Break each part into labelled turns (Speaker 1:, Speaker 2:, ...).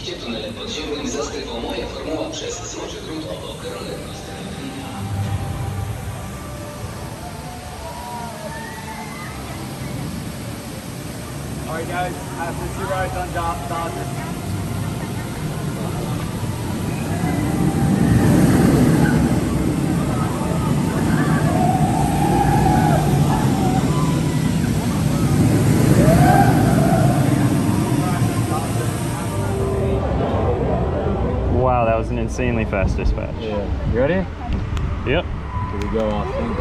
Speaker 1: przejście tunelem podziemnym za strefą moja formuła przez złoże grunt obok rollercoaster.
Speaker 2: Alright guys, after 2 rides on Dodger.
Speaker 3: Wow, that was an insanely fast dispatch.
Speaker 2: Yeah. You ready?
Speaker 3: Yep.
Speaker 2: Here we go, Austin.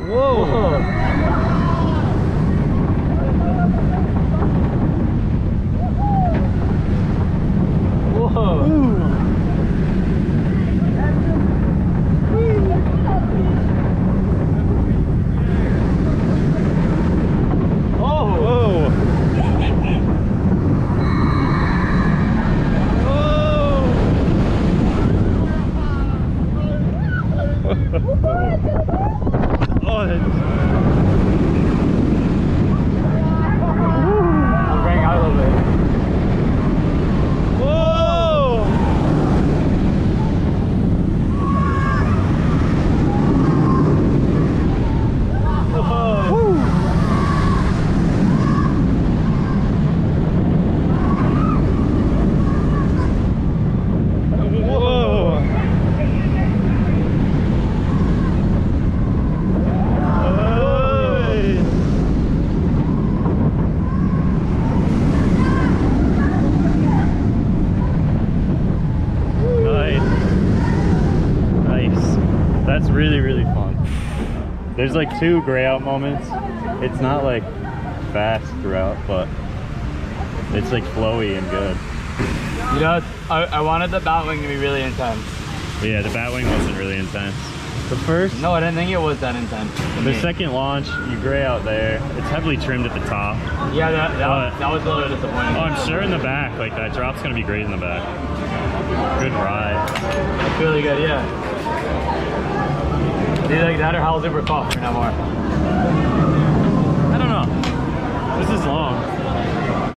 Speaker 2: Whoa! Whoa!
Speaker 3: That's really, really fun. There's like 2 gray out moments. It's not like fast throughout, but it's like flowy and good.
Speaker 2: You know, I wanted the Batwing to be really intense.
Speaker 3: Yeah, the Batwing wasn't really intense. The first?
Speaker 2: No, I didn't think it was that intense.
Speaker 3: The second launch, you gray out there. It's heavily trimmed at the top.
Speaker 2: Yeah, that was a little disappointing.
Speaker 3: Oh, I'm sure in the back, like that drop's gonna be great in the back. Good ride.
Speaker 2: That's really good, yeah. Do you like that or how super soft or no more?
Speaker 3: I don't know. This is long.